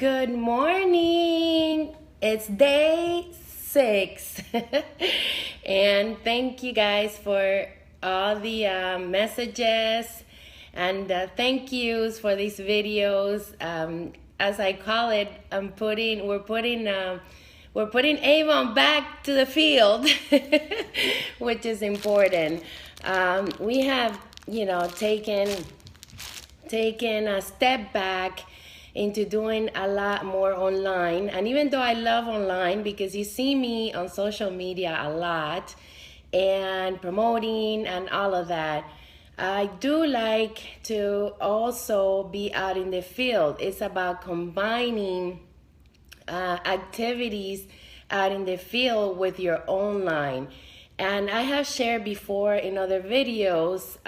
Good morning. It's day 6. And thank you guys for all the messages and thank yous for these videos. As I call it, we're putting Avon back to the field, which is important. We have, taken a step back into doing a lot more online. And even though I love online because you see me on social media a lot and promoting and all of that, I do like to also be out in the field. It's about combining activities out in the field with your online. And I have shared before in other videos,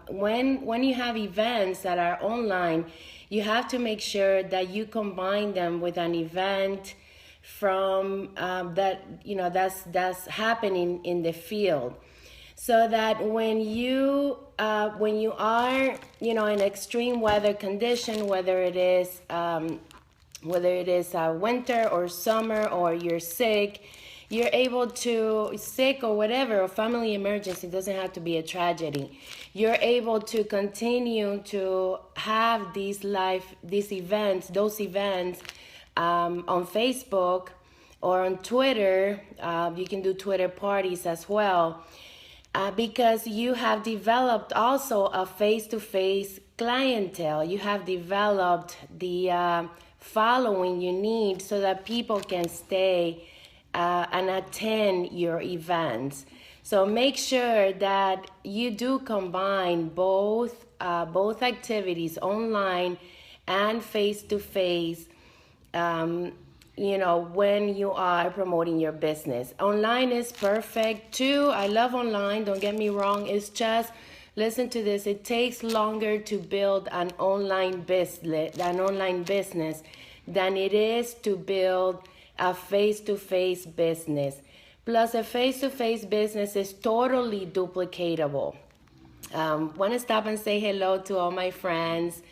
when you have events that are online, you have to make sure that you combine them with an event from that's happening in the field, so that when you are in extreme weather condition, whether it is winter or summer, or you're sick, you're able to, sick or whatever, or family emergency, it doesn't have to be a tragedy. You're able to continue to have those events on Facebook or on Twitter. You can do Twitter parties as well, because you have developed also a face-to-face clientele. You have developed the following you need so that people can stay and attend your events. So make sure that you do combine both activities, online and face-to-face, when you are promoting your business. Online is perfect too. I love online, don't get me wrong. It's just, listen to this, it takes longer to build an online business than it is to build a face-to-face business. Plus, a face-to-face business is totally duplicatable. Want to stop and say hello to all my friends.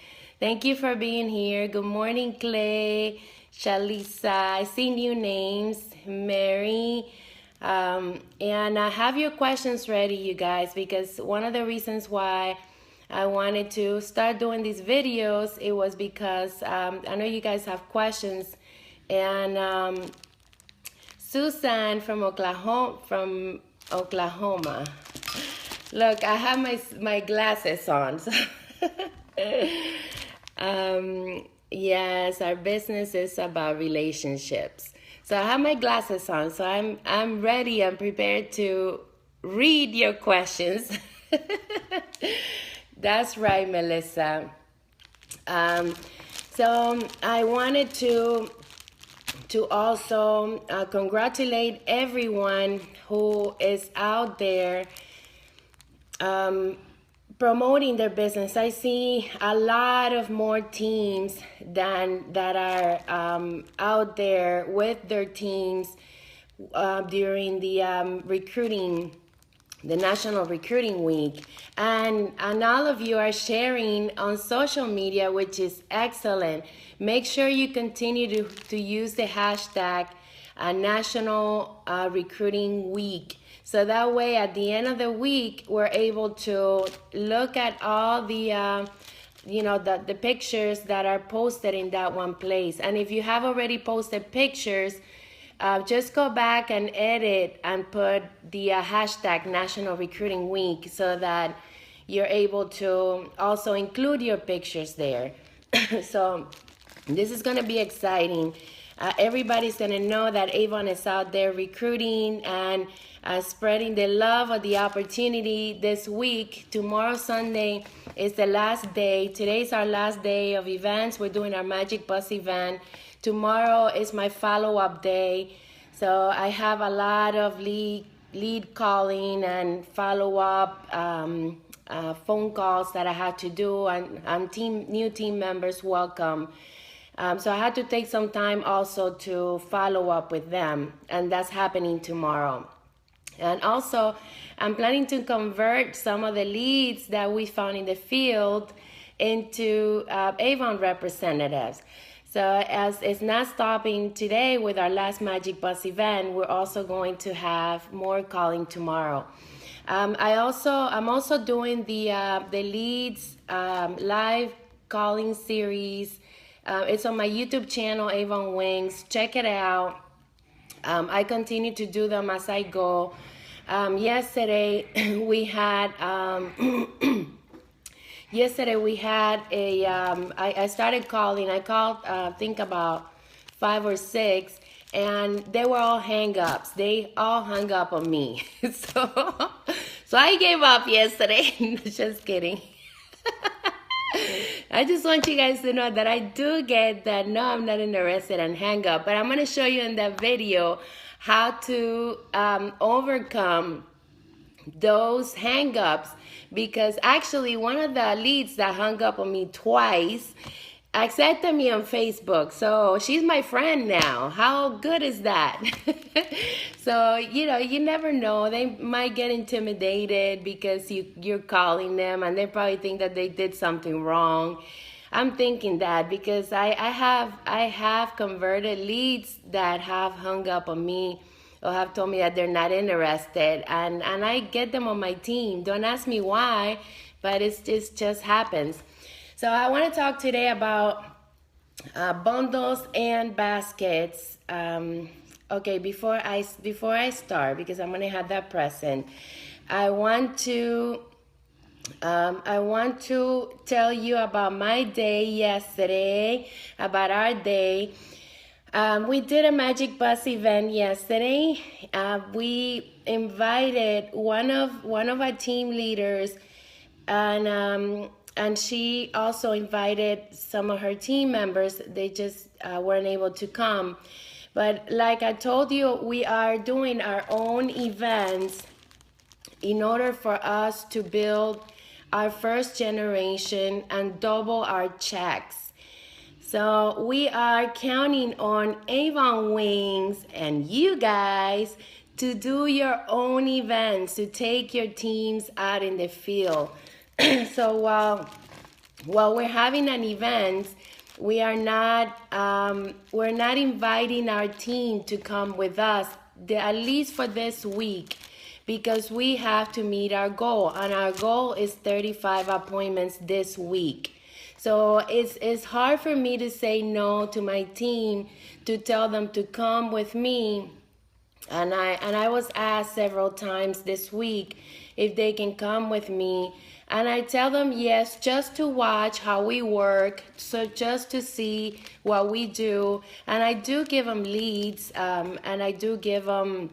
Thank you for being here. Good morning, Clay, Shalisa. I see new names, Mary. And I have your questions ready, you guys, because one of the reasons why I wanted to start doing these videos, it was because I know you guys have questions. And Susan from Oklahoma. Look, I have my glasses on. So yes, our business is about relationships. So I have my glasses on, so I'm ready. I'm prepared to read your questions. That's right, Melissa. So I wanted to also congratulate everyone who is out there promoting their business. I see a lot of more teams that are out there with their teams during the the National Recruiting Week, and all of you are sharing on social media, which is excellent. Make sure you continue to use the hashtag National Recruiting Week, so that way at the end of the week we're able to look at all the the pictures that are posted in that one place. And if you have already posted pictures, just go back and edit and put the hashtag National Recruiting Week, so that you're able to also include your pictures there. So this is going to be exciting. Everybody's going to know that Avon is out there recruiting and spreading the love of the opportunity this week. Tomorrow, Sunday, is the last day. Today's our last day of events. We're doing our Magic Bus event. Tomorrow is my follow-up day. So I have a lot of lead calling and follow-up phone calls that I had to do, and new team members welcome. So I had to take some time also to follow up with them, and that's happening tomorrow. And also, I'm planning to convert some of the leads that we found in the field into Avon representatives. So as it's not stopping today with our last Magic Bus event, we're also going to have more calling tomorrow. I'm also doing the leads live calling series. It's on my YouTube channel, Avon Wings. Check it out. I continue to do them as I go. Yesterday we had I started calling. I called I think about 5 or 6, and they were all hang-ups. They all hung up on me. So I gave up yesterday. Just kidding. I just want you guys to know that I do get that no, I'm not interested and hang up. But I'm going to show you in that video how to overcome those hang-ups, because actually one of the leads that hung up on me twice accepted me on Facebook. So she's my friend now. How good is that? So, you never know. They might get intimidated because you're calling them, and they probably think that they did something wrong. I'm thinking that because I have converted leads that have hung up on me or have told me that they're not interested, and I get them on my team. Don't ask me why, but it just happens. So I want to talk today about bundles and baskets. Okay, before I start, because I'm gonna have that present, I want to tell you about my day yesterday, about our day. We did a Magic Bus event yesterday. We invited one of our team leaders, and she also invited some of her team members. They just weren't able to come. But like I told you, we are doing our own events in order for us to build our first generation and double our checks. So we are counting on Avon Wings and you guys to do your own events, to take your teams out in the field. So while we're having an event, we're not inviting our team to come with us, at least for this week, because we have to meet our goal, and our goal is 35 appointments this week. So it's hard for me to say no to my team, to tell them to come with me. And I was asked several times this week if they can come with me. And I tell them yes, just to watch how we work, so just to see what we do. And I do give them leads, and I do give them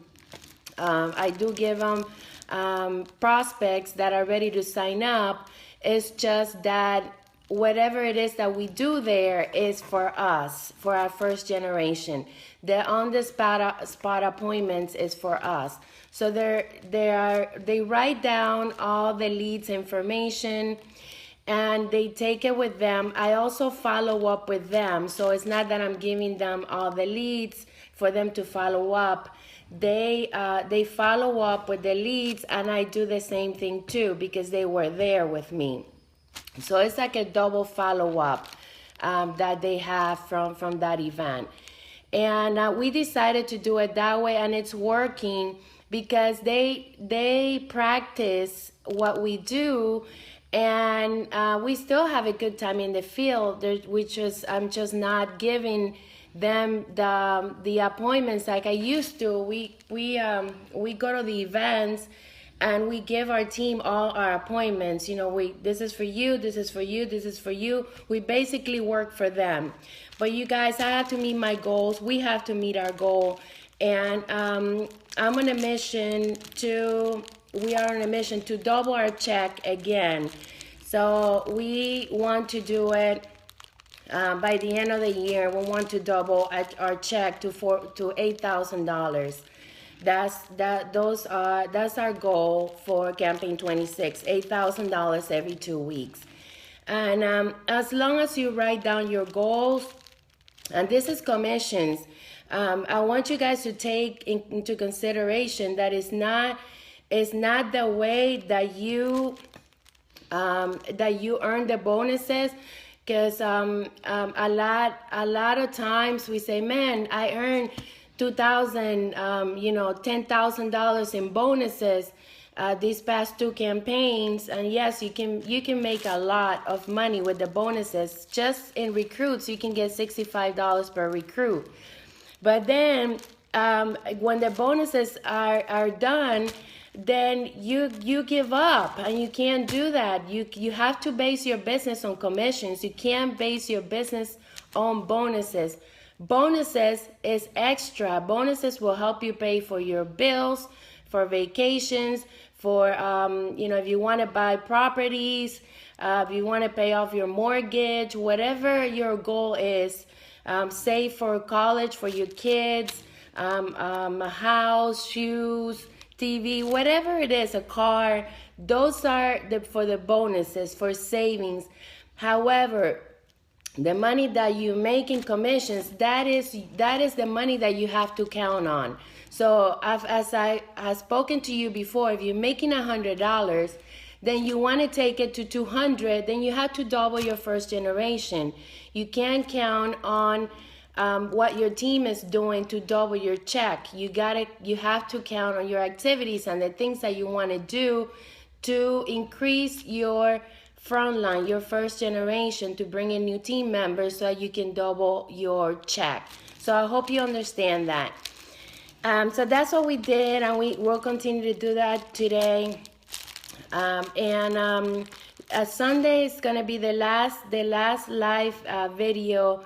prospects that are ready to sign up. It's just that whatever it is that we do there is for us, for our first generation. The on-the-spot appointments is for us. So they write down all the leads information and they take it with them. I also follow up with them. So it's not that I'm giving them all the leads for them to follow up. They follow up with the leads, and I do the same thing too because they were there with me. So it's like a double follow-up that they have from that event. And we decided to do it that way, and it's working because they practice what we do, and we still have a good time in the field. I'm just not giving them the appointments like I used to. We go to the events and we give our team all our appointments. This is for you, this is for you, this is for you. We basically work for them. But you guys, I have to meet my goals. We have to meet our goal. And I'm on a mission we are on a mission to double our check again. So we want to do it by the end of the year. We want to double our check to $8,000. That's our goal for Campaign 26, $8,000 every 2 weeks. And as long as you write down your goals, and this is commissions, I want you guys to take into consideration that it's not the way that you that you earn the bonuses, because a lot of times we say, man, I earned 2,000, $10,000 in bonuses these past 2 campaigns. And yes, you can make a lot of money with the bonuses. Just in recruits, you can get $65 per recruit. But then when the bonuses are done, then you give up, and you can't do that. You have to base your business on commissions. You can't base your business on bonuses. Bonuses is extra. Bonuses will help you pay for your bills, for vacations, for if you want to buy properties, if you want to pay off your mortgage, whatever your goal is, save for college for your kids, a house, shoes, TV, whatever it is, a car. Those are for the bonuses, for savings. However, the money that you make in commissions, that is the money that you have to count on. So as I have spoken to you before, if you're making $100, then you want to take it to 200, then you have to double your first generation. You can't count on what your team is doing to double your check. You have to count on your activities and the things that you want to do to increase your front line, your first generation, to bring in new team members so that you can double your check. So I hope you understand that. So that's what we did, and we will continue to do that today. Sunday is gonna be the last live video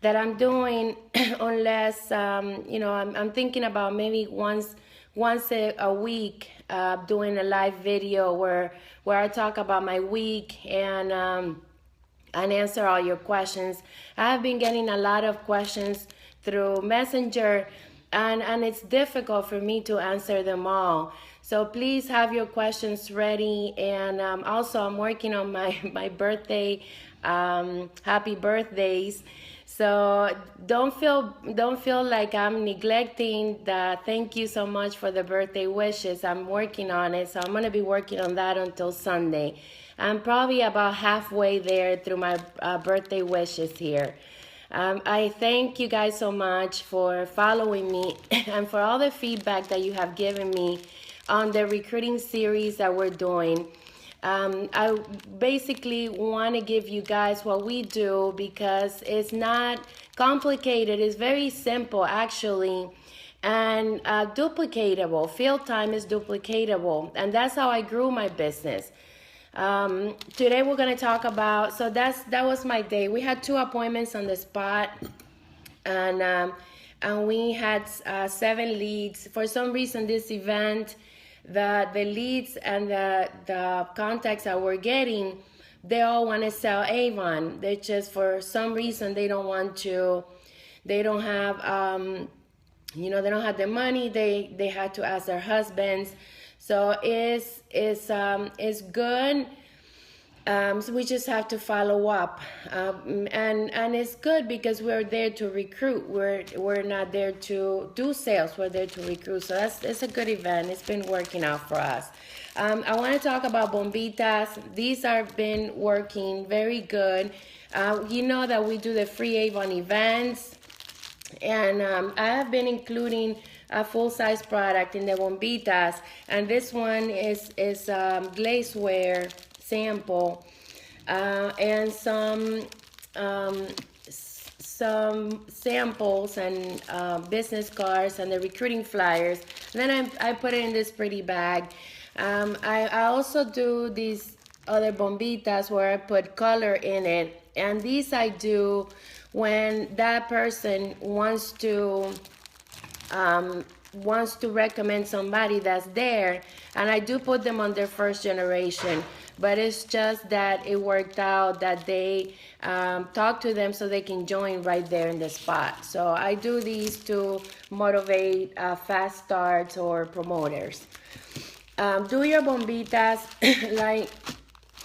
that I'm doing, unless I'm thinking about maybe once a week doing a live video where I talk about my week and answer all your questions. I have been getting a lot of questions through Messenger, and it's difficult for me to answer them all. So please have your questions ready. And also I'm working on my birthday. Happy birthdays. So don't feel like I'm neglecting the thank you so much for the birthday wishes. I'm working on it. So I'm going to be working on that until Sunday. I'm probably about halfway there through my birthday wishes here. I thank you guys so much for following me and for all the feedback that you have given me on the recruiting series that we're doing. I basically want to give you guys what we do, because it's not complicated. It's very simple, actually, and duplicatable. Field time is duplicatable, and that's how I grew my business. Today we're going to talk about, so that was my day. We had 2 appointments on the spot, and we had 7 leads. For some reason, this event, the leads and the contacts that we're getting, they all want to sell Avon. They just, for some reason, they don't have they don't have the money. They had to ask their husbands. So it's good. So we just have to follow up, and it's good because we're there to recruit. We're not there to do sales. We're there to recruit. So it's a good event. It's been working out for us. I want to talk about bombitas. These have been working very good. You know that we do the free Avon events, and I have been including a full-size product in the bombitas, and this one is glazeware sample, and some samples and business cards and the recruiting flyers. And then I put it in this pretty bag. I also do these other bombitas where I put color in it, and these I do when that person wants to recommend somebody that's there, and I do put them on their first generation. But it's just that it worked out that they talk to them so they can join right there in the spot. So I do these to motivate fast starts or promoters. Do your bombitas like,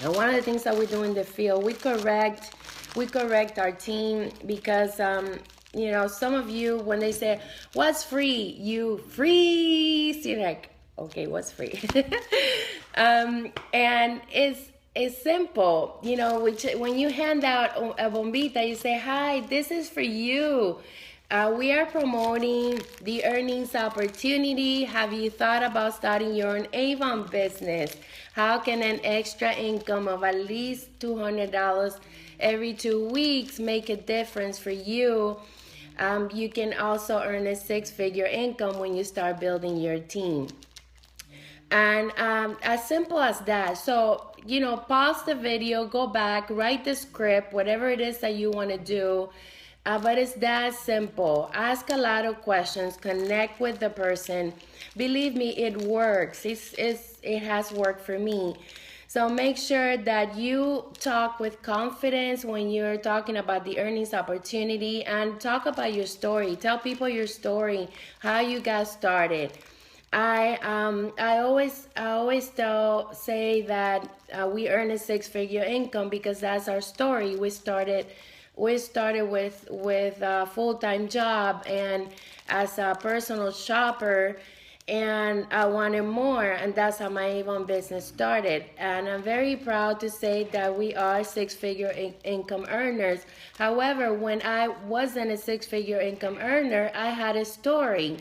and one of the things that we do in the field, we correct our team, because some of you, when they say what's free, you freeze. You're like, okay, what's free? And it's simple, you know, which when you hand out a bombita, you say, hi, this is for you. We are promoting the earnings opportunity. Have you thought about starting your own Avon business? How can an extra income of at least $200 every 2 weeks make a difference for you? You can also earn a six-figure income when you start building your team. And as simple as that. So, you know, pause the video, go back, write the script, whatever it is that you want to do. But it's that simple. Ask a lot of questions, connect with the person. Believe me, it works. It has worked for me. So make sure that you talk with confidence when you're talking about the earnings opportunity, and talk about your story. Tell people your story, how you got started. I always say that we earn a six-figure income because that's our story. We started with a full-time job and as a personal shopper, and I wanted more, and that's how my Avon business started. And I'm very proud to say that we are six-figure income earners. However, when I wasn't a six-figure income earner, I had a story.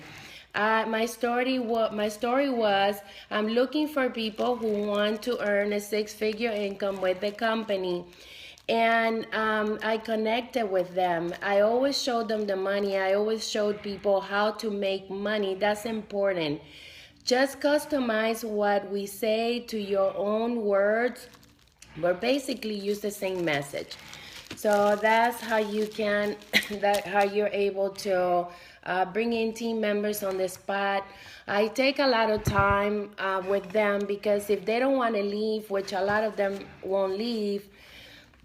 My story was I'm looking for people who want to earn a six-figure income with the company. And I connected with them. I always showed them the money. I always showed people how to make money. That's important. Just customize what we say to your own words, but basically use the same message. So that's how you can, how you're able to bring in team members on the spot. I take a lot of time with them, because if they don't want to leave, which a lot of them won't leave,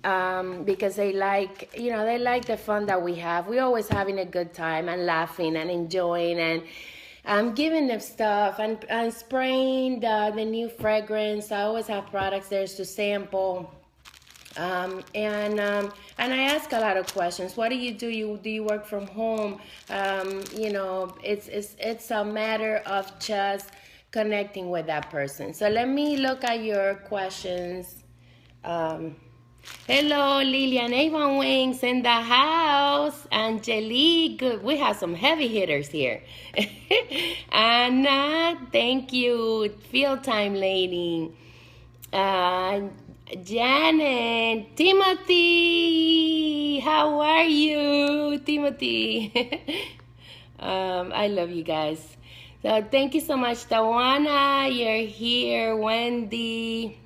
because they like, you know, they like the fun that we have. We're always having a good time and laughing and enjoying, and I'm giving them stuff and spraying the new fragrance. I always have products there to sample. And I ask a lot of questions. What do you do? Do you work from home? You know, it's a matter of just connecting with that person. So let me look at your questions. Hello, Lilian Avon Wings in the house. Angelique, good. We have some heavy hitters here. Anna, thank you. Field time lady. Janet, Timothy, how are you, Timothy? I love you guys. So thank you so much, Tawana. You're here, Wendy.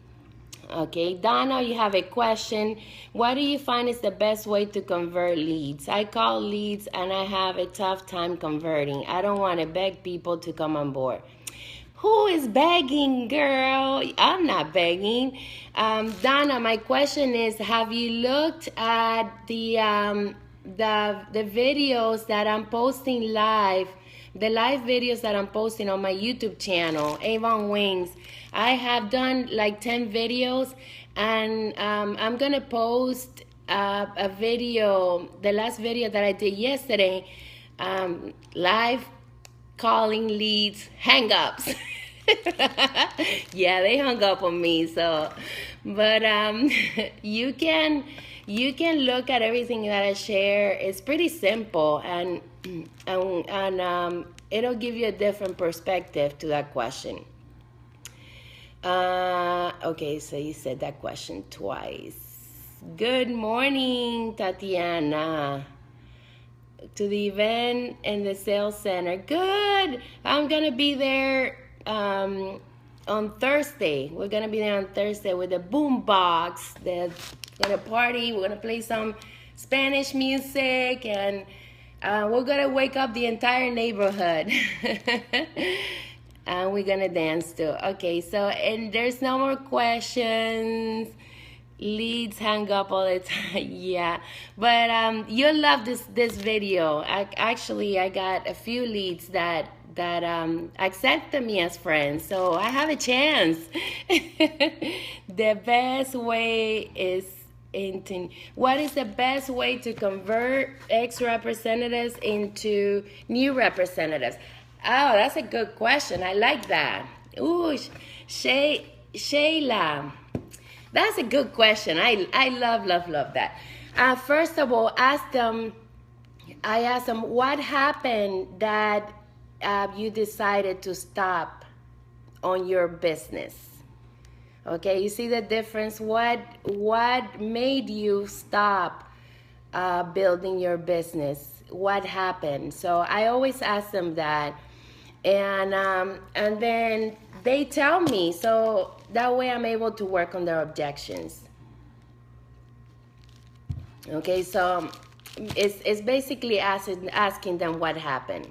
Okay, Donna, you have a question. What do you find is the best way to convert leads? I call leads and I have a tough time converting. I don't want to beg people to come on board. Who is begging, girl? I'm not begging. Donna, my question is, have you looked at the videos that I'm posting live, the live videos that I'm posting on my YouTube channel, Avon Wings? I have done like 10 videos, and I'm going to post a video, the last video that I did yesterday, live calling leads, hang-ups. Yeah, they hung up on me. So, but you can look at everything that I share. It's pretty simple, and it'll give you a different perspective to that question. Okay, so you said that question twice. Good morning, Tatiana. To the event in the sales center. Good. I'm gonna be there on Thursday. We're gonna be there on Thursday with a boom box. We're gonna party. We're gonna play some Spanish music, and we're gonna wake up the entire neighborhood. And we're gonna dance too. Okay, so, and there's no more questions. Leads hang up all the time. Yeah, but you'll love this video. I got a few leads that accepted me as friends, so I have a chance. The best way is what is the best way to convert ex-representatives into new representatives? Oh, that's a good question. I like that. Ooh, Shayla. That's a good question. I love that. First of all, I asked them what happened that you decided to stop on your business. Okay, you see the difference? What made you stop building your business? What happened? So I always ask them that, and then they tell me. So that way I'm able to work on their objections. Okay, so it's basically asking them what happened.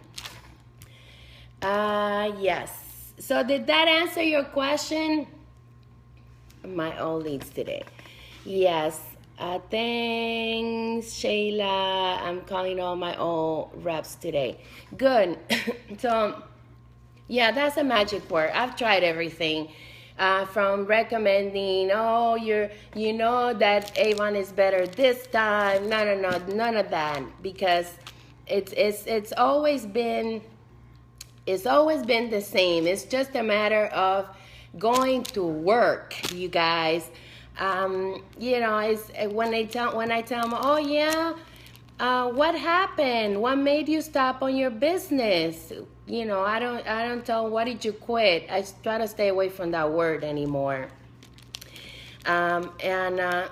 Yes. So did that answer your question? My old leads today. Yes. Thanks, Shayla. I'm calling all my old reps today. Good. So, yeah, that's a magic word. I've tried everything. From recommending, oh, you know that Avon is better this time. No, none of that, because it's always been the same. It's just a matter of going to work, you guys. You know, it's when I tell them, oh yeah, what happened? What made you stop on your business? You know, I don't tell them, why did you quit? I try to stay away from that word anymore. But I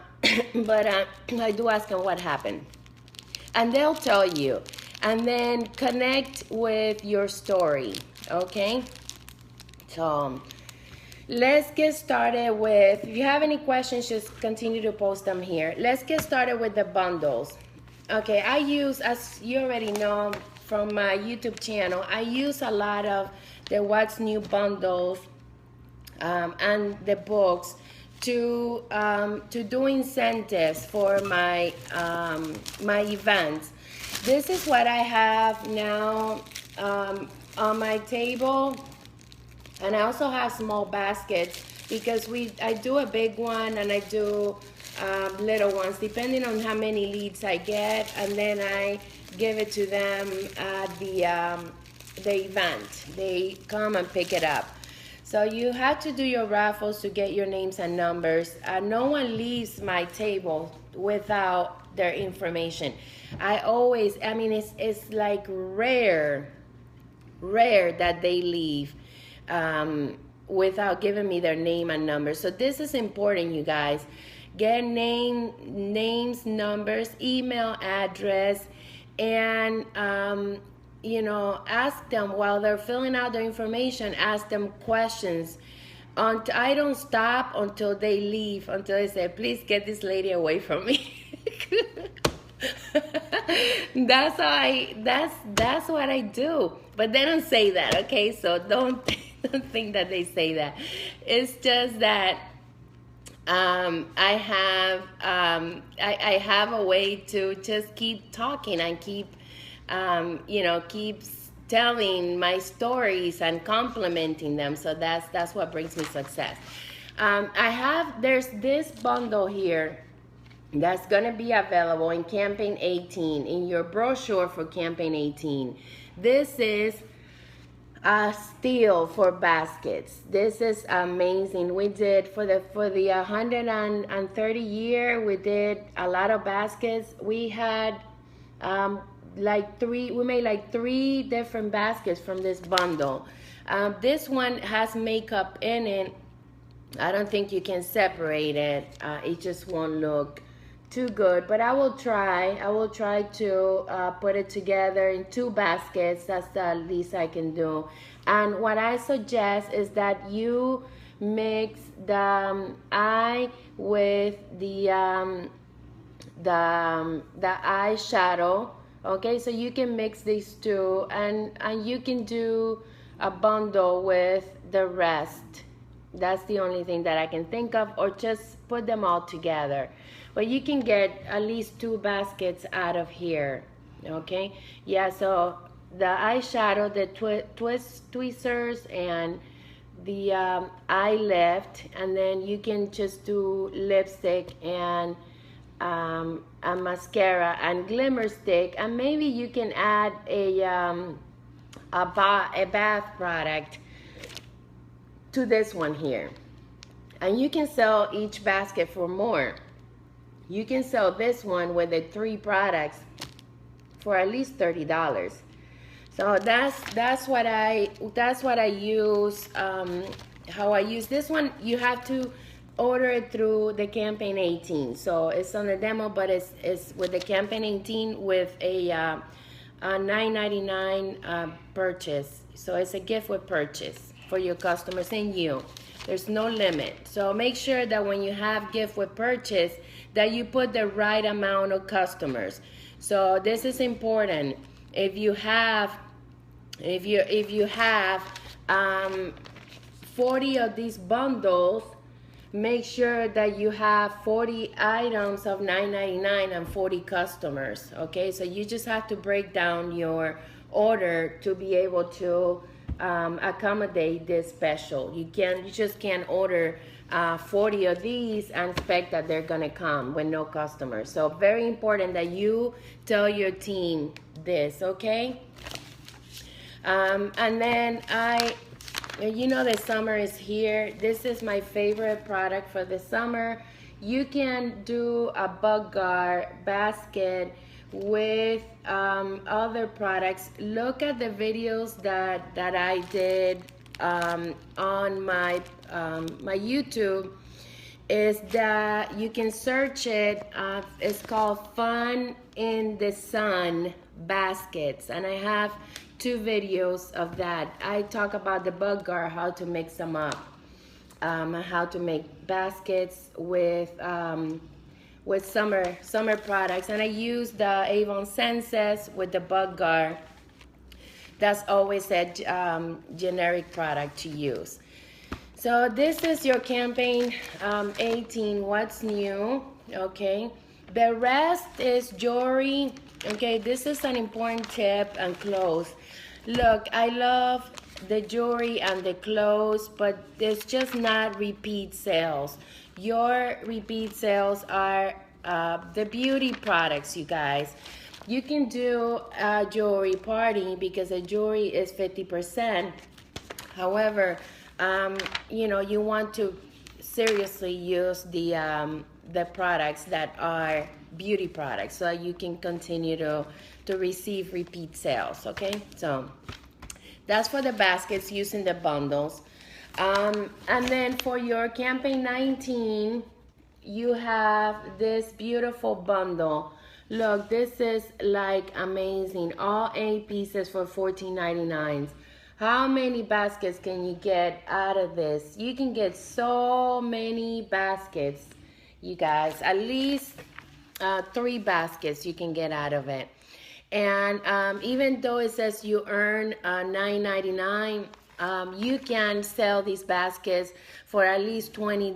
do ask them what happened, and they'll tell you. And then connect with your story, okay? So let's get started with, if you have any questions, just continue to post them here. Let's get started with the bundles. Okay, I use, as you already know from my YouTube channel, I use a lot of the What's New bundles and the books to do incentives for my my events. This is what I have now on my table, and I also have small baskets because I do a big one and I do little ones depending on how many leads I get, and then I give it to them at the event. They come and pick it up. So you have to do your raffles to get your names and numbers. No one leaves my table without their information. I mean, it's like rare that they leave without giving me their name and numbers. So this is important, you guys. Get names, numbers, email address, and you know, ask them while they're filling out their information, ask them questions. I don't stop until they leave, until they say, please get this lady away from me. That's what I do. But they don't say that, okay? So don't think that they say that. It's just that I have a way to just keep talking and keep telling my stories and complimenting them. So that's what brings me success. There's this bundle here that's gonna be available in campaign 18, in your brochure for campaign 18. This is a steal for baskets. This is amazing. We did for the 130 year, we did a lot of baskets. We had we made like 3 different baskets from this bundle. This one has makeup in it. I don't think you can separate it. It just won't look too good, but I will try to put it together in 2 baskets. That's the least I can do. And what I suggest is that you mix the eye with the eyeshadow. Okay, so you can mix these 2, and you can do a bundle with the rest. That's the only thing that I can think of, or just put them all together. But you can get at least 2 baskets out of here. Okay, yeah, so the eyeshadow, the tweezers, and the eye lift, and then you can just do lipstick and a mascara and glimmer stick, and maybe you can add a bath product to this one here. And you can sell each basket for more. You can sell this one with the 3 products for at least $30. So that's what I use. How I use this one, you have to order it through the campaign 18. So it's on the demo, but it's with the campaign 18 with a $9.99 purchase. So it's a gift with purchase for your customers and you. There's no limit. So make sure that when you have gift with purchase, that you put the right amount of customers. So this is important. If you have 40 of these bundles, make sure that you have 40 items of $9.99 and 40 customers. Okay, so you just have to break down your order to be able to accommodate this special. You just can't order 40 of these and expect that they're gonna come with no customers. So very important that you tell your team this, okay? And then you know the summer is here. This is my favorite product for the summer. You can do a bug guard basket with other products. Look at the videos that I did on my my YouTube. Is that you can search it. It's called Fun in the Sun baskets, and I have 2 videos of that. I talk about the bug guard, how to mix them up, how to make baskets with summer products, and I use the Avon Senses with the bug guard. That's always a generic product to use. So this is your campaign 18. What's new? Okay, the rest is jewelry. Okay, this is an important tip and clothes. Look, I love the jewelry and the clothes, but it's just not repeat sales. Your repeat sales are the beauty products, you guys. You can do a jewelry party because the jewelry is 50%. However, you know, you want to seriously use the products that are beauty products so you can continue to receive repeat sales. Okay, so that's for the baskets using the bundles. And then for your campaign 19, you have this beautiful bundle. Look, this is like amazing. All 8 pieces for $14.99. How many baskets can you get out of this? You can get so many baskets, you guys. At least 3 baskets you can get out of it. And even though it says you earn $9.99, you can sell these baskets for at least $20.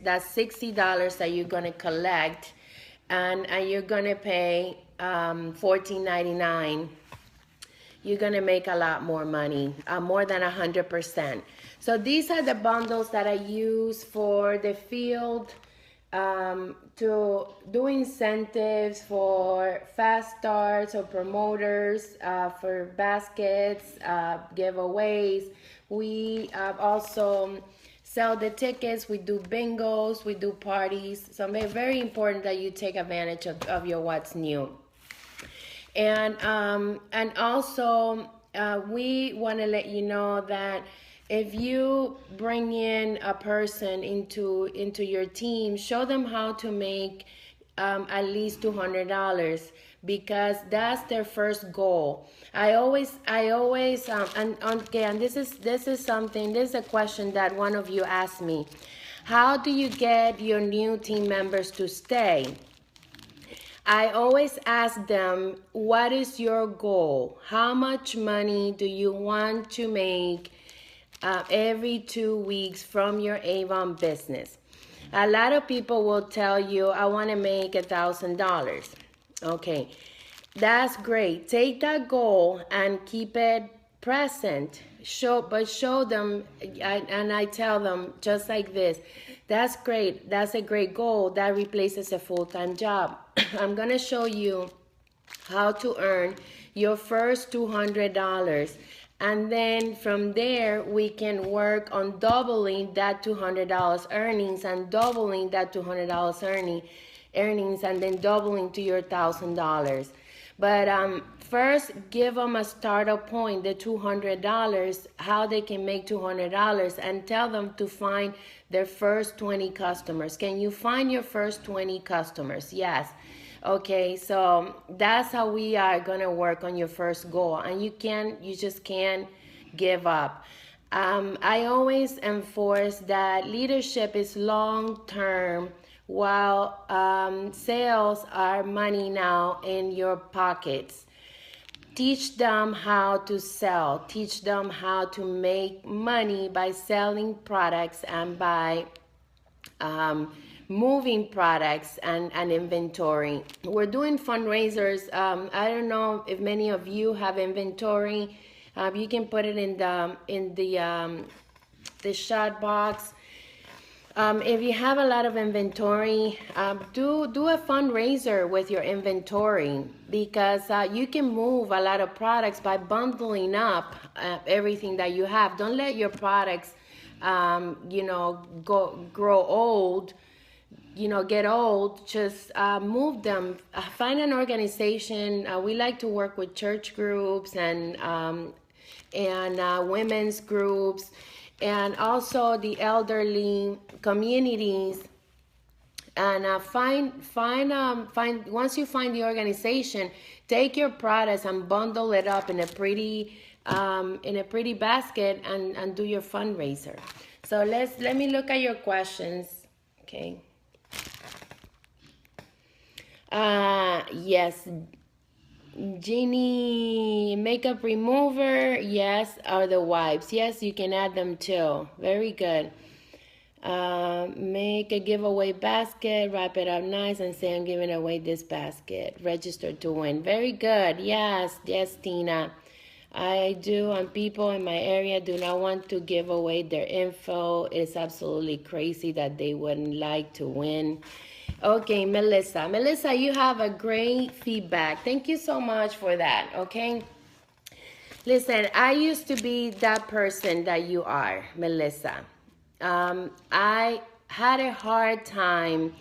That's $60 that you're gonna collect, and you're gonna pay $14.99. You're gonna make a lot more money, more than 100%. So these are the bundles that I use for the field, to do incentives for fast starts or promoters, for baskets, giveaways. We also sell the tickets. We do bingos, we do parties. So it's very important that you take advantage of your what's new. And also we want to let you know that if you bring in a person into your team, show them how to make at least $200, because that's their first goal. I always and this is a question that one of you asked me. How do you get your new team members to stay? I always ask them, what is your goal? How much money do you want to make every 2 weeks from your Avon business? A lot of people will tell you, I want to make $1,000. Okay, that's great. Take that goal and keep it present. Show them, and I tell them just like this. That's great. That's a great goal. That replaces a full-time job. I'm going to show you how to earn your first $200 And then from there, we can work on doubling that $200 earnings and doubling that $200 earnings and then doubling to your $1,000. But first, give them a startup point, the $200, how they can make $200, and tell them to find their first 20 customers. Can you find your first 20 customers? Yes. Okay, so that's how we are gonna work on your first goal, and you just can't give up. I always enforce that leadership is long term, while sales are money now in your pockets. Teach them how to sell. Teach them how to make money by selling products and by moving products and inventory. We're doing fundraisers. I don't know if many of you have inventory. You can put it in the shot box. If you have a lot of inventory, do a fundraiser with your inventory, because you can move a lot of products by bundling up everything that you have. Don't let your products grow old, get old. Just move them. Find an organization. We like to work with church groups and women's groups, and also the elderly communities. And once you find the organization, take your products and bundle it up in a pretty basket and do your fundraiser. So let me look at your questions. Okay. Yes. Genie, makeup remover, yes, or the wipes. Yes, you can add them too. Very good. Make a giveaway basket, wrap it up nice, and say I'm giving away this basket. Register to win. Very good. Yes, Tina. I do, and people in my area do not want to give away their info. It's absolutely crazy that they wouldn't like to win. Okay, Melissa. Melissa, you have a great feedback. Thank you so much for that, okay? Listen, I used to be that person that you are, Melissa. I had a hard time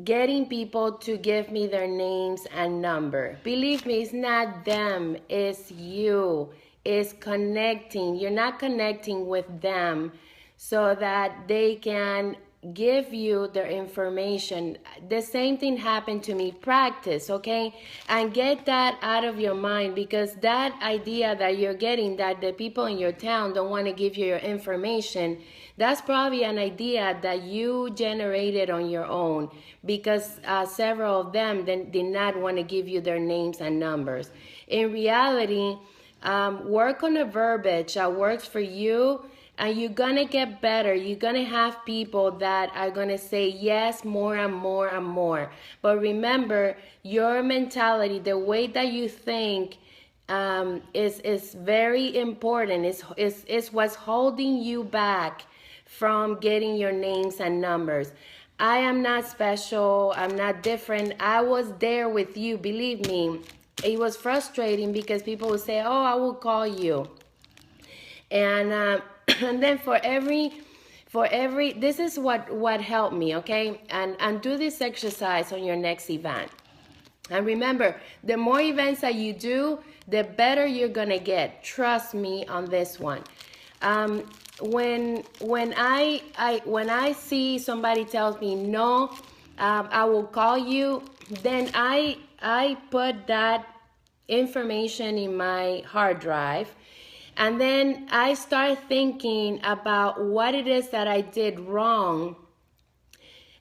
getting people to give me their names and number. Believe me, it's not them, it's you. It's connecting. You're not connecting with them so that they can give you their information. The same thing happened to me. Practice, okay? And get that out of your mind, because that idea that you're getting, that the people in your town don't want to give you your information, that's probably an idea that you generated on your own, because several of them did not want to give you their names and numbers. In reality, work on a verbiage that works for you, and you're going to get better. You're going to have people that are going to say yes more and more and more. But remember, your mentality, the way that you think, is very important. It's what's holding you back from getting your names and numbers. I am not special. I'm not different. I was there with you. Believe me, it was frustrating because people would say, oh, I will call you. And and then for every this is what helped me, okay? And do this exercise on your next event. And remember, the more events that you do, the better you're gonna get. Trust me on this one. When I see somebody tells me no, I will call you, then I put that information in my hard drive. And then I start thinking about what it is that I did wrong,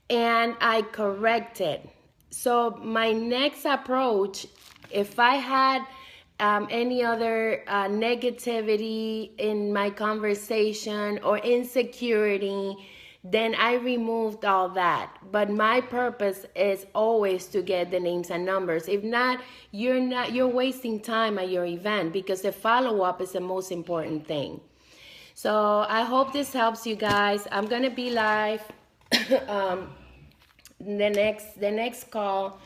and I correct it. So my next approach, if I had any other negativity in my conversation or insecurity, then I removed all that. But my purpose is always to get the names and numbers. If not, you're wasting time at your event, because the follow-up is the most important thing. So I hope this helps you guys. I'm gonna be live the next call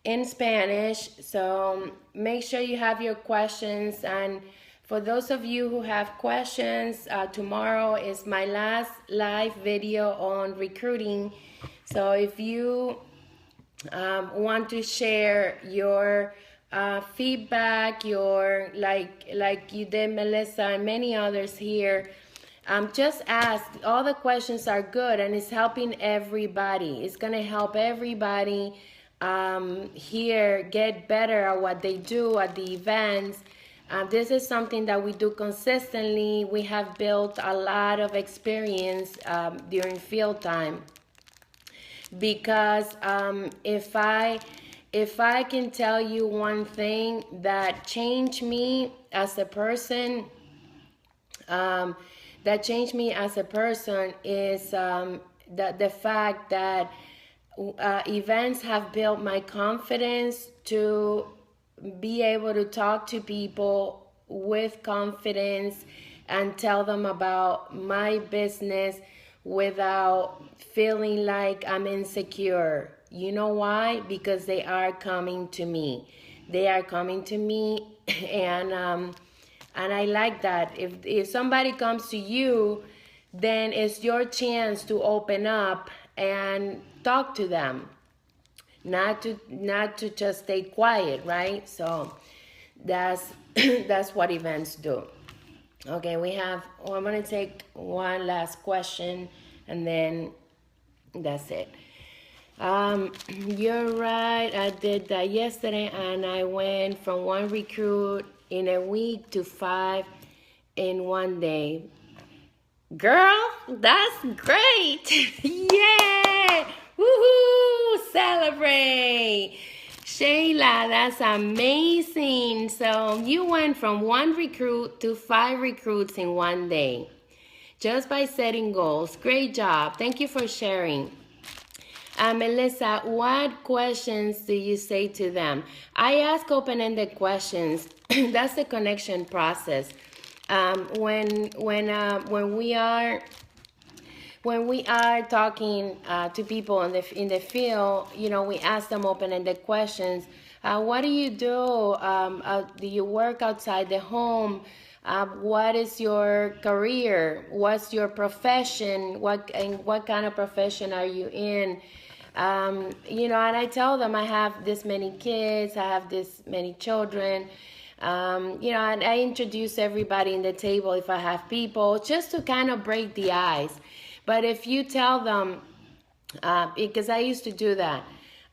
in Spanish. So make sure you have your questions, and For those of you who have questions, tomorrow is my last live video on recruiting. So if you want to share your feedback, your like you did, Melissa, and many others here, just ask. All the questions are good, and it's helping everybody. It's gonna help everybody here get better at what they do at the events. This is something that we do consistently. We have built a lot of experience during field time, because if I can tell you one thing that changed me as a person, is the fact that events have built my confidence to be able to talk to people with confidence and tell them about my business without feeling like I'm insecure. You know why? Because they are coming to me. They are coming to me, and I like that. If somebody comes to you, then it's your chance to open up and talk to them. Not to just stay quiet, right? So that's that's what events do. Okay, I'm gonna take one last question, and then that's it. You're right. I did that yesterday, and I went from 1 recruit in a week to 5 in 1 day. Girl, that's great! Yay! Woohoo! Celebrate! Shayla, that's amazing. So you went from 1 recruit to 5 recruits in 1 day, just by setting goals. Great job. Thank you for sharing. Melissa, what questions do you say to them? I ask open-ended questions. That's the connection process. When we are talking to people in the field, you know, we ask them open-ended questions. What do you do? Do you work outside the home? What is your career? What's your profession? What kind of profession are you in? You know, and I tell them I have this many kids, I have this many children. You know, and I introduce everybody in the table if I have people, just to kind of break the ice. But if you tell them, because I used to do that,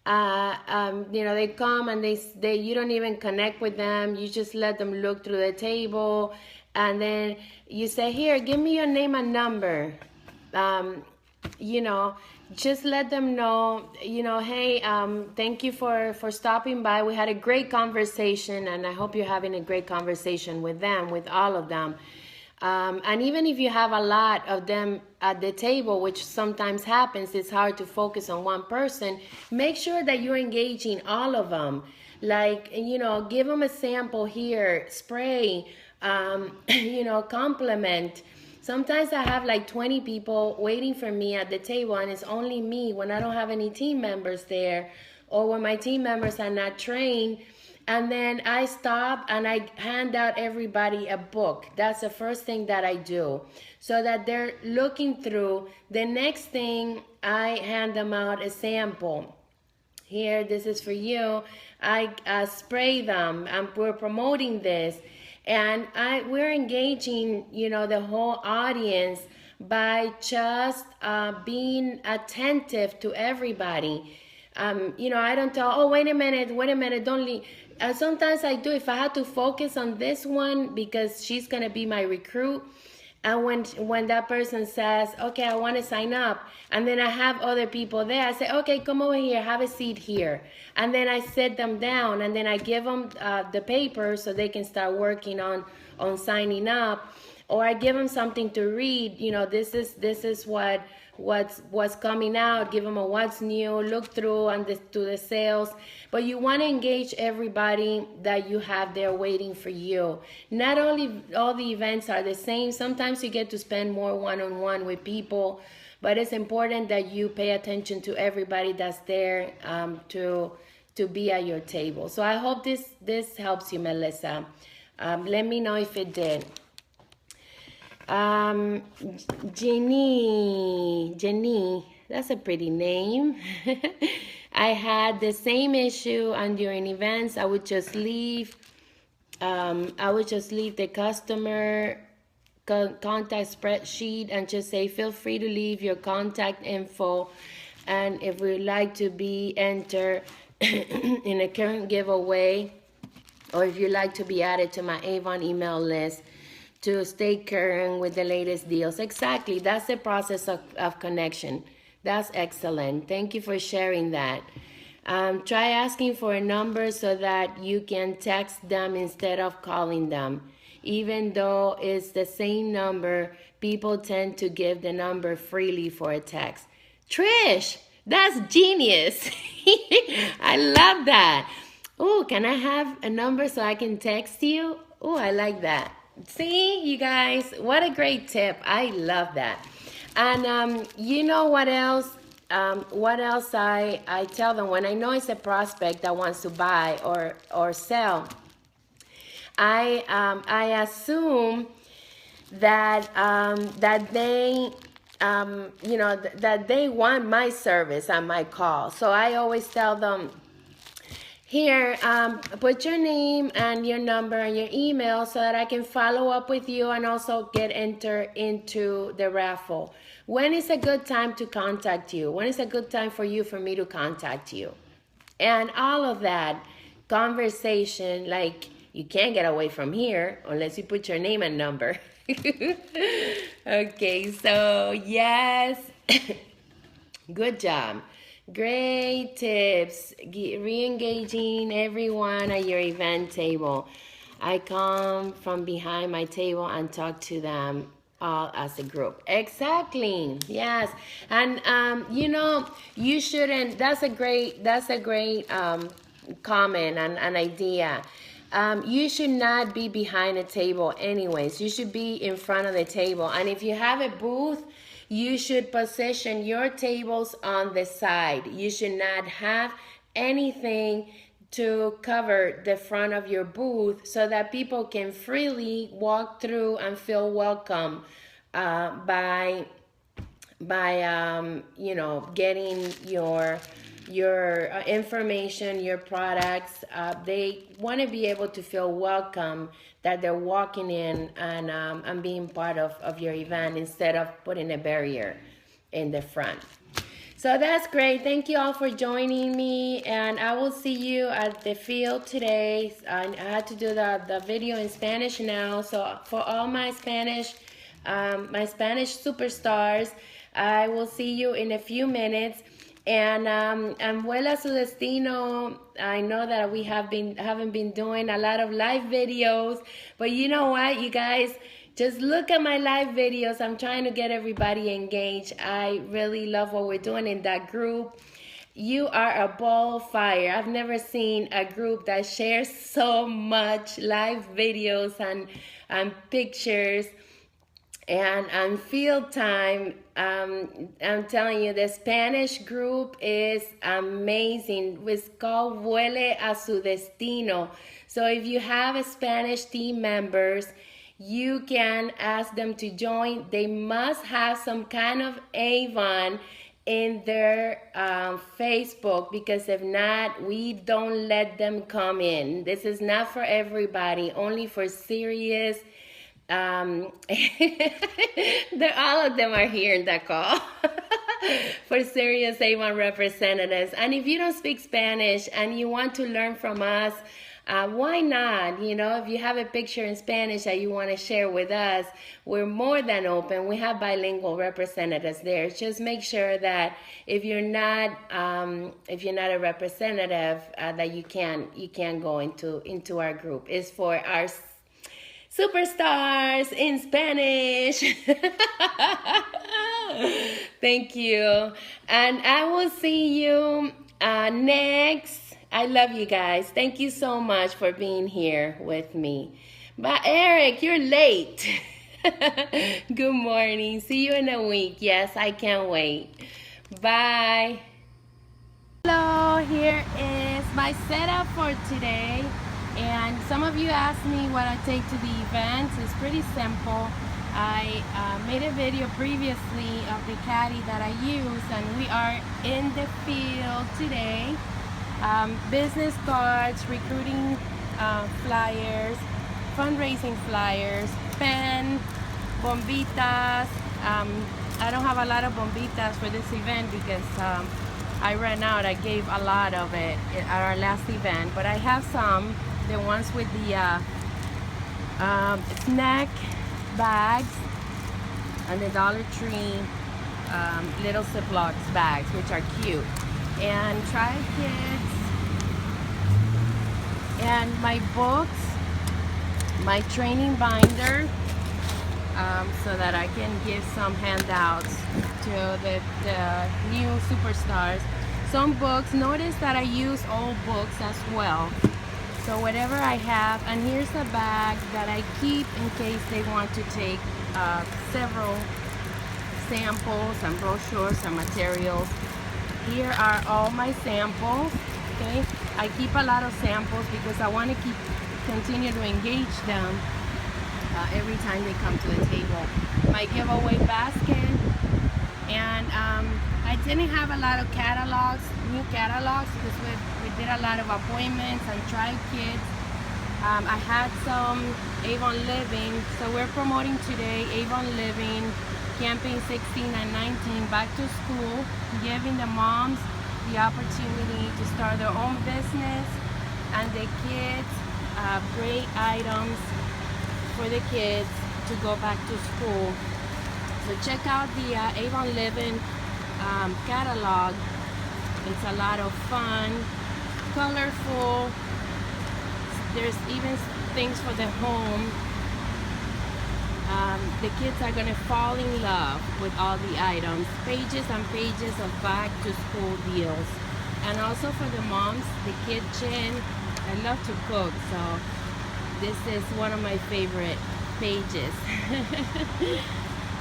you know, they come and they you don't even connect with them. You just let them look through the table, and then you say, here, give me your name and number. You know, just let them know, you know, hey, thank you for stopping by. We had a great conversation, and I hope you're having a great conversation with them, with all of them. And even if you have a lot of them at the table, which sometimes happens, it's hard to focus on one person, make sure that you're engaging all of them. Like, you know, give them a sample here, spray, you know, compliment. Sometimes I have like 20 people waiting for me at the table, and it's only me when I don't have any team members there, or when my team members are not trained. And then I stop and I hand out everybody a book. That's the first thing that I do, so that they're looking through. The next thing, I hand them out a sample. Here, this is for you. I spray them, and we're promoting this. And we're engaging, you know, the whole audience by just being attentive to everybody. You know, I don't tell, oh, wait a minute, don't leave. Sometimes I do, if I had to focus on this one because she's going to be my recruit. And when that person says, okay, I want to sign up, and then I have other people there, I say, okay, come over here, have a seat here. And then I sit them down, and then I give them the paper so they can start working on signing up. Or I give them something to read. You know, this is what's coming out. Give them a what's new, look through and to the sales. But you want to engage everybody that you have there waiting for you. Not only all the events are the same. Sometimes you get to spend more one-on-one with people, but it's important that you pay attention to everybody that's there to be at your table. So I hope this helps you, Melissa. Let me know if it did. Jenny, that's a pretty name. I had the same issue, and during events, I would just leave. The customer contact spreadsheet and just say, feel free to leave your contact info, and if we'd like to be entered in a current giveaway, or if you'd like to be added to my Avon email list to stay current with the latest deals. Exactly, that's the process of connection. That's excellent. Thank you for sharing that. Try asking for a number so that you can text them instead of calling them. Even though it's the same number, people tend to give the number freely for a text. Trish, that's genius. I love that. Oh, can I have a number so I can text you? Oh, I like that. See, you guys, what a great tip. I love that. And you know what else? I tell them when I know it's a prospect that wants to buy or sell, I assume that that they that they want my service and my call. So I always tell them, here, put your name and your number and your email so that I can follow up with you and also get entered into the raffle. When is a good time to contact you? When is a good time for me to contact you? And all of that conversation, like, you can't get away from here unless you put your name and number. Okay, so yes, good job. Great tips. Re-engaging everyone at your event table. I come from behind my table and talk to them all as a group. Exactly. Yes. And you shouldn't. That's a great comment and an idea. You should not be behind a table anyways. You should be in front of the table. And if you have a booth, you should position your tables on the side. You should not have anything to cover the front of your booth so that people can freely walk through and feel welcome by getting your information, your products. They want to be able to feel welcome, that they're walking in and being part of your event instead of putting a barrier in the front. So that's great. Thank you all for joining me, and I will see you at the field today. I had to do the video in Spanish now, so for all my Spanish superstars, I will see you in a few minutes. And Vuela Su Destino, I know that we haven't been doing a lot of live videos, but you know what, you guys, just look at my live videos. I'm trying to get everybody engaged. I really love what we're doing in that group. You are a ball of fire. I've never seen a group that shares so much live videos and pictures and field time. I'm telling you, the Spanish group is amazing. It's called Vuele a Su Destino. So if you have a Spanish team members, you can ask them to join. They must have some kind of Avon in their Facebook, because if not, we don't let them come in. This is not for everybody, only for serious. All of them are here in that call. For serious Avon representatives. And if you don't speak Spanish and you want to learn from us, why not? If you have a picture in Spanish that you want to share with us, we're more than open. We have bilingual representatives there. Just make sure that if you're not a representative, that you can go into our group. It's for our superstars in Spanish. Thank you. And I will see you next. I love you guys. Thank you so much for being here with me. But Eric, you're late. Good morning. See you in a week. Yes, I can't wait. Bye. Hello, here is my setup for today. And some of you asked me what I take to the events. It's pretty simple. I made a video previously of the caddy that I use, and we are in the field today. Business cards, recruiting flyers, fundraising flyers, pen, bombitas. I don't have a lot of bombitas for this event because I ran out. I gave a lot of it at our last event, but I have some. The ones with the snack bags and the Dollar Tree little Ziploc bags, which are cute. And Try Kids. And my books, my training binder, so that I can give some handouts to the new superstars. Some books, notice that I use old books as well. So whatever I have, and here's a bag that I keep in case they want to take several samples and brochures and materials. Here are all my samples, okay? I keep a lot of samples because I want to continue to engage them every time they come to the table. My giveaway basket, and I didn't have a lot of catalogs, new catalogs, because we did a lot of appointments and Try Kids. I had some Avon Living, so we're promoting today Avon Living, Campaign 16 and 19, back to school, giving the moms the opportunity to start their own business, and the kids, great items for the kids to go back to school. So check out the Avon Living catalog. It's a lot of fun, colorful. There's even things for the home. The kids are gonna fall in love with all the items. Pages and pages of back to school deals. And also for the moms, the kitchen. I love to cook, so this is one of my favorite pages.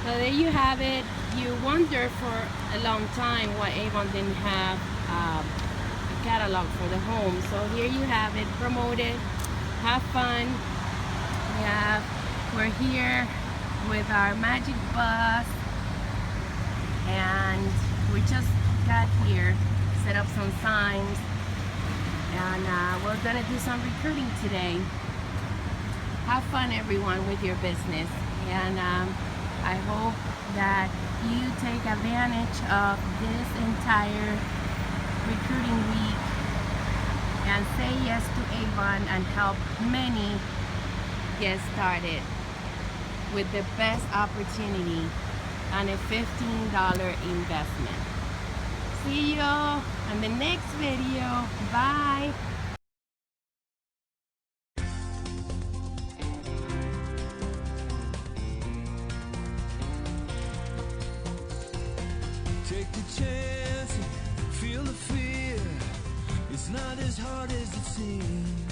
So there you have it. You wonder for a long time why Avon didn't have a catalog for the home. So here you have it, promoted. Have fun. We're here with our magic bus, and we just got here, set up some signs, and we're gonna do some recruiting today. Have fun, everyone, with your business, and I hope that you take advantage of this entire recruiting week and say yes to Avon and help many get started with the best opportunity and a $15 investment. See you on the next video. Bye. Take the chance, feel the fear. It's not as hard as it seems.